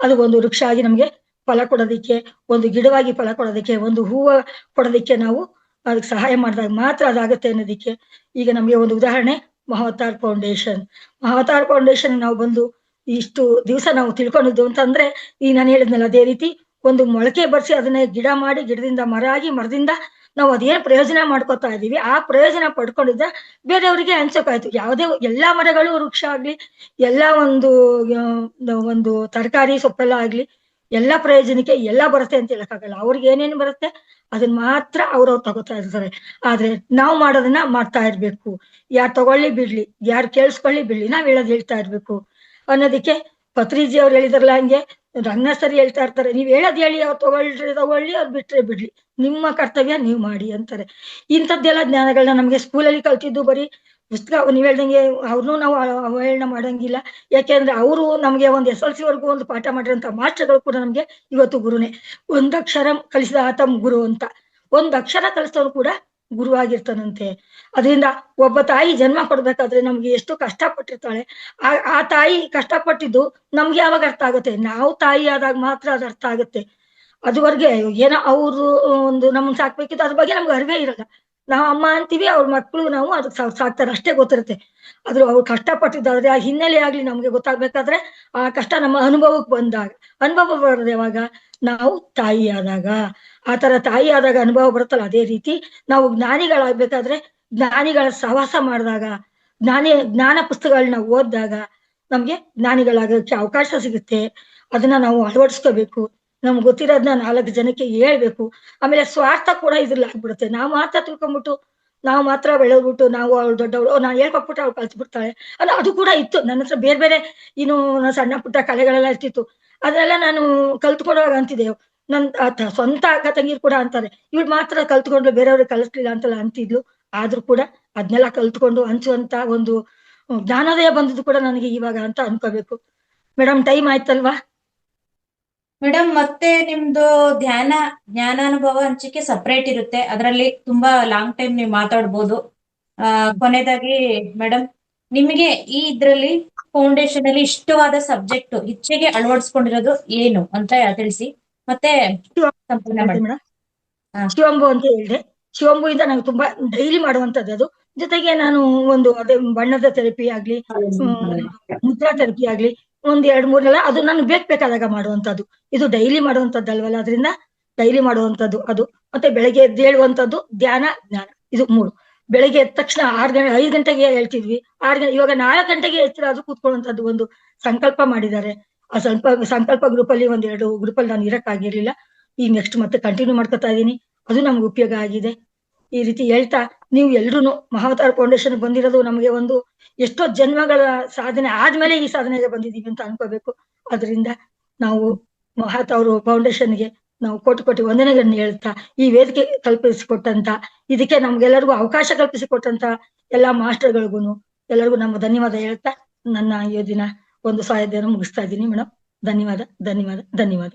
ಅದು ಒಂದು ವೃಕ್ಷ ಆಗಿ ನಮ್ಗೆ ಫಲ ಕೊಡೋದಿಕ್ಕೆ, ಒಂದು ಗಿಡವಾಗಿ ಫಲ ಕೊಡೋದಿಕ್ಕೆ, ಒಂದು ಹೂವ ಕೊಡೋದಿಕ್ಕೆ ನಾವು ಅದಕ್ಕೆ ಸಹಾಯ ಮಾಡಿದಾಗ ಮಾತ್ರ ಅದಾಗತ್ತೆ ಅನ್ನೋದಿಕ್ಕೆ ಈಗ ನಮ್ಗೆ ಒಂದು ಉದಾಹರಣೆ ಮಹಾವತಾರ್ ಫೌಂಡೇಶನ್. ಮಹಾವತಾರ್ ಫೌಂಡೇಶನ್ ನಾವು ಬಂದು ಇಷ್ಟು ದಿವಸ ನಾವು ತಿಳ್ಕೊಂಡಿದ್ದು ಅಂತಂದ್ರೆ ಈಗ ನಾನು ಹೇಳಿದ್ನಲ್ಲ ಅದೇ ರೀತಿ ಒಂದು ಮೊಳಕೆ ಬರ್ಸಿ ಅದನ್ನ ಗಿಡ ಮಾಡಿ, ಗಿಡದಿಂದ ಮರ ಆಗಿ, ಮರದಿಂದ ನಾವು ಅದೇನ್ ಪ್ರಯೋಜನ ಮಾಡ್ಕೊತಾ ಇದೀವಿ ಆ ಪ್ರಯೋಜನ ಪಡ್ಕೊಂಡಿದ್ದ ಬೇರೆಯವರಿಗೆ ಹಂಚೋಕಾಯ್ತು. ಯಾವುದೇ ಎಲ್ಲಾ ಮರಗಳು ವೃಕ್ಷ ಆಗ್ಲಿ, ಎಲ್ಲಾ ಒಂದು ತರಕಾರಿ ಸೊಪ್ಪೆಲ್ಲ ಆಗ್ಲಿ, ಎಲ್ಲಾ ಪ್ರಯೋಜನಕ್ಕೆ ಎಲ್ಲಾ ಬರುತ್ತೆ ಅಂತ ಹೇಳಕ್ಕಾಗಲ್ಲ. ಅವ್ರಿಗೆ ಏನೇನು ಬರುತ್ತೆ ಅದನ್ನ ಮಾತ್ರ ಅವ್ರವ್ರು ತಗೋತಾ ಇರ್ತಾರೆ. ಆದ್ರೆ ನಾವು ಮಾಡೋದನ್ನ ಮಾಡ್ತಾ ಇರ್ಬೇಕು. ಯಾರು ತಗೊಳ್ಳಿ ಬಿಡ್ಲಿ, ಯಾರು ಕೇಳಿಸ್ಕೊಳ್ಳಿ ಬಿಡ್ಲಿ, ನಾವ್ ಹೇಳೋದ್ ಹೇಳ್ತಾ ಇರ್ಬೇಕು ಅನ್ನೋದಕ್ಕೆ ಪತ್ರಿಜಿ ಅವ್ರು ಹೇಳಿದ್ರಲ್ಲ ಹಂಗೆ ರಂಗಸರಿ ಹೇಳ್ತಾ ಇರ್ತಾರೆ, ನೀವ್ ಹೇಳೋದ್ ಹೇಳಿ, ಅವ್ರು ತಗೊಳ್ಳಿ, ಅವ್ರು ಬಿಟ್ರೆ ಬಿಡ್ಲಿ, ನಿಮ್ಮ ಕರ್ತವ್ಯ ನೀವ್ ಮಾಡಿ ಅಂತಾರೆ. ಇಂಥದ್ದೆಲ್ಲ ಜ್ಞಾನಗಳನ್ನ ನಮ್ಗೆ ಸ್ಕೂಲಲ್ಲಿ ಕಲ್ತಿದ್ದು ಬರೀ ಪುಸ್ತಕ ನೀವ್ ಹೇಳ್ದಂಗೆ ಅವ್ರನ್ನೂ ನಾವು ಅವಹೇಳನ ಮಾಡಂಗಿಲ್ಲ. ಯಾಕೆಂದ್ರೆ ಅವರು ನಮ್ಗೆ ಒಂದು SLC ವರ್ಗು ಒಂದು ಪಾಠ ಮಾಡಿರೋಂಥ ಮಾಸ್ಟರ್ಗಳು ಕೂಡ ನಮ್ಗೆ ಇವತ್ತು ಗುರುನೇ. ಒಂದಕ್ಷರ ಕಲಿಸಿದ ಆತಂ ಗುರು ಅಂತ, ಒಂದ್ ಅಕ್ಷರ ಕಲಿಸಿದವನು ಕೂಡ ಗುರುವಾಗಿರ್ತಾನಂತೆ. ಅದರಿಂದ ಒಬ್ಬ ತಾಯಿ ಜನ್ಮ ಕೊಡ್ಬೇಕಾದ್ರೆ ನಮ್ಗೆ ಎಷ್ಟು ಕಷ್ಟ ಪಟ್ಟಿರ್ತಾಳೆ, ಆ ತಾಯಿ ಕಷ್ಟಪಟ್ಟಿದ್ದು ನಮ್ಗೆ ಯಾವಾಗ ಅರ್ಥ ಆಗುತ್ತೆ, ನಾವು ತಾಯಿ ಆದಾಗ ಮಾತ್ರ ಅದು ಅರ್ಥ ಆಗುತ್ತೆ. ಅದುವರೆಗೆ ಏನೋ ಅವ್ರು ಒಂದು ನಮ್ಮನ್ನ ಸಾಕ್ಬೇಕಿತ್ತು ಅದ್ರ ಬಗ್ಗೆ ನಮ್ಗೆ ಅರಿವೇ ಇರಲ್ಲ. ನಾವ್ ಅಮ್ಮ ಅಂತೀವಿ, ಅವ್ರ ಮಕ್ಳು ನಾವು ಅದಕ್ಕೆ ಸಾಕ್ತಾರೆ ಅಷ್ಟೇ ಗೊತ್ತಿರುತ್ತೆ. ಆದ್ರೂ ಅವ್ರು ಕಷ್ಟಪಟ್ಟಿದ್ದಾದ್ರೆ ಆ ಹಿನ್ನೆಲೆ ಆಗ್ಲಿ ನಮ್ಗೆ ಗೊತ್ತಾಗ್ಬೇಕಾದ್ರೆ ಆ ಕಷ್ಟ ನಮ್ಮ ಅನುಭವಕ್ಕೆ ಬಂದಾಗ, ಅನುಭವ ಬರೋದು ಯಾವಾಗ, ನಾವು ತಾಯಿ ಆದಾಗ. ಆ ತರ ತಾಯಿ ಆದಾಗ ಅನುಭವ ಬರುತ್ತಲ್ಲ, ಅದೇ ರೀತಿ ನಾವು ಜ್ಞಾನಿಗಳಾಗ್ಬೇಕಾದ್ರೆ ಜ್ಞಾನಿಗಳ ಸಹವಾಸ ಮಾಡಿದಾಗ, ಜ್ಞಾನ ಪುಸ್ತಕಗಳನ್ನ ಓದಿದಾಗ ನಮ್ಗೆ ಜ್ಞಾನಿಗಳಾಗೋಕ್ಕೆ ಅವಕಾಶ ಸಿಗುತ್ತೆ. ಅದನ್ನ ನಾವು ಅಳವಡಿಸ್ಕೋಬೇಕು. ನಮ್ಗೆ ಗೊತ್ತಿರೋದನ್ನ 4 ಜನಕ್ಕೆ ಹೇಳ್ಬೇಕು. ಆಮೇಲೆ ಸ್ವಾರ್ಥ ಕೂಡ ಇದ್ರಲ್ಲಿ ಆಗ್ಬಿಡುತ್ತೆ. ನಾವು ಮಾತ್ರ ತಿಳ್ಕೊಂಡ್ಬಿಟ್ಟು, ನಾವು ಮಾತ್ರ ಬೆಳೆದ್ಬಿಟ್ಟು, ನಾವು ಅವ್ಳು ದೊಡ್ಡವಳು, ನಾನು ಹೇಳ್ಕೊಟ್ಬಿಟ್ಟು ಅವ್ಳು ಕಲ್ತ್ಬಿಡ್ತಾಳೆ ಅಲ್ಲ, ಅದು ಕೂಡ ಇತ್ತು ನನ್ನ ಹತ್ರ. ಬೇರೆ ಬೇರೆ ಇನ್ನು ಸಣ್ಣ ಪುಟ್ಟ ಕಲೆಗಳೆಲ್ಲ ಇರ್ತಿತ್ತು. ಅದೆಲ್ಲ ನಾನು ಕಲ್ತ್ಕೊಡುವಾಗ ಅಂತಿದ್ದೆ, ನನ್ ಸ್ವಂತ ಅಕ್ಕ ತಂಗಿರು ಕೂಡ ಅಂತಾರೆ, ಇವ್ಳು ಮಾತ್ರ ಕಲ್ತ್ಕೊಂಡ್ರು ಬೇರೆಯವ್ರಿಗೆ ಕಲಿಸ್ಲಿಲ್ಲ ಅಂತೆಲ್ಲ ಅಂತಿದ್ಲು. ಆದ್ರೂ ಕೂಡ ಅದ್ನೆಲ್ಲ ಕಲ್ತ್ಕೊಂಡು ಹಂಚುವಂತ ಒಂದು ಜ್ಞಾನೋದಯ ಬಂದದ್ದು ಕೂಡ ನನಗೆ ಇವಾಗ ಅಂತ ಅನ್ಕೋಬೇಕು. ಮೇಡಮ್ ಟೈಮ್ ಆಯ್ತಲ್ವಾ? ಮೇಡಮ್ ಮತ್ತೆ ನಿಮ್ದು ಜ್ಞಾನಾನುಭವ ಹಂಚಿಕೆ ಸಪರೇಟ್ ಇರುತ್ತೆ, ಅದರಲ್ಲಿ ತುಂಬಾ ಲಾಂಗ್ ಟೈಮ್ ನೀವು ಮಾತಾಡ್ಬೋದು. ಕೊನೆಯದಾಗಿ ಮೇಡಮ್, ನಿಮಗೆ ಈ ಇದ್ರಲ್ಲಿ ಫೌಂಡೇಶನ್ ಅಲ್ಲಿ ಇಷ್ಟವಾದ ಸಬ್ಜೆಕ್ಟ್ ಹೆಚ್ಚಿಗೆ ಅಳವಡಿಸ್ಕೊಂಡಿರೋದು ಏನು ಅಂತ ತಿಳಿಸಿ. ಮತ್ತೆ ಸಂಪೂರ್ಣ ಮಾಡಿ. ಮೇಡಮ್ ಶಿವಂಬು ಅಂತ ಹೇಳಿದೆ. ಶಿವಂಬು ಇಂದ ನಂಗೆ ತುಂಬಾ ಡೈಲಿ ಮಾಡುವಂತದ್ದು ಅದು. ಜೊತೆಗೆ ನಾನು ಒಂದು ಅದೇ ಬಣ್ಣದ ಥೆರಪಿ ಆಗ್ಲಿ, ಮುದ್ರಾ ಥೆರಪಿ ಆಗ್ಲಿ, ಒಂದ್ 2-3 ಅದು ನನ್ಗೆ ಬೇಕಾದಾಗ ಮಾಡುವಂತದ್ದು. ಇದು ಡೈಲಿ ಮಾಡುವಂತದ್ದಲ್ವಲ್ಲ, ಅದರಿಂದ ಡೈಲಿ ಮಾಡುವಂತದ್ದು ಅದು. ಮತ್ತೆ ಬೆಳಗ್ಗೆ ಎದ್ದು ಹೇಳುವಂತದ್ದು ಧ್ಯಾನ, ಜ್ಞಾನ, ಇದು 3. ಬೆಳಗ್ಗೆ ಎದ್ದ ತಕ್ಷಣ 5 ಗಂಟೆಗೆ ಹೇಳ್ತಿದ್ವಿ, 6 ಗಂಟೆ, ಇವಾಗ 4 ಗಂಟೆಗೆ ಎಚ್ಚರ ಅದು ಕೂತ್ಕೊಳ್ಳುವಂತದ್ದು ಒಂದು ಸಂಕಲ್ಪ ಮಾಡಿದ್ದಾರೆ. ಆ ಸಂಕಲ್ಪ ಗ್ರೂಪ್ ಅಲ್ಲಿ 1-2 ಗ್ರೂಪ್ ಅಲ್ಲಿ ನಾನು ಇರಕ್ಕಾಗಿರ್ಲಿಲ್ಲ. ಈ ನೆಕ್ಸ್ಟ್ ಮತ್ತೆ ಕಂಟಿನ್ಯೂ ಮಾಡ್ಕೊತಾ ಇದೀನಿ, ಅದು ನಮ್ಗೆ ಉಪಯೋಗ ಆಗಿದೆ. ಈ ರೀತಿ ಹೇಳ್ತಾ ನೀವು ಎಲ್ರು ಮಹಾವತಾರ್ ಫೌಂಡೇಶನ್ ಬಂದಿರೋದು ನಮಗೆ ಒಂದು ಎಷ್ಟೋ ಜನ್ಮಗಳ ಸಾಧನೆ ಆದ್ಮೇಲೆ ಈ ಸಾಧನೆಗೆ ಬಂದಿದೀವಿ ಅಂತ ಅನ್ಕೋಬೇಕು. ಅದರಿಂದ ನಾವು ಮಹಾವತಾರ್ ಫೌಂಡೇಶನ್ಗೆ ನಾವು ಕೋಟಿ ವಂದನೆಗಳನ್ನ ಹೇಳ್ತಾ, ಈ ವೇದಿಕೆ ಕಲ್ಪಿಸಿಕೊಟ್ಟಂತ, ಇದಕ್ಕೆ ನಮ್ಗೆಲ್ಲರಿಗೂ ಅವಕಾಶ ಕಲ್ಪಿಸಿಕೊಟ್ಟಂತ ಎಲ್ಲಾ ಮಾಸ್ಟರ್ಗಳಿಗೂ ಎಲ್ಲರಿಗೂ ನಮ್ಮ ಧನ್ಯವಾದ ಹೇಳ್ತಾ ನನ್ನ ಈ ದಿನ ಒಂದು ಸಾಯಧನ ಮುಗಿಸ್ತಾ ಇದ್ದೀನಿ ಮೇಡಮ್. ಧನ್ಯವಾದ.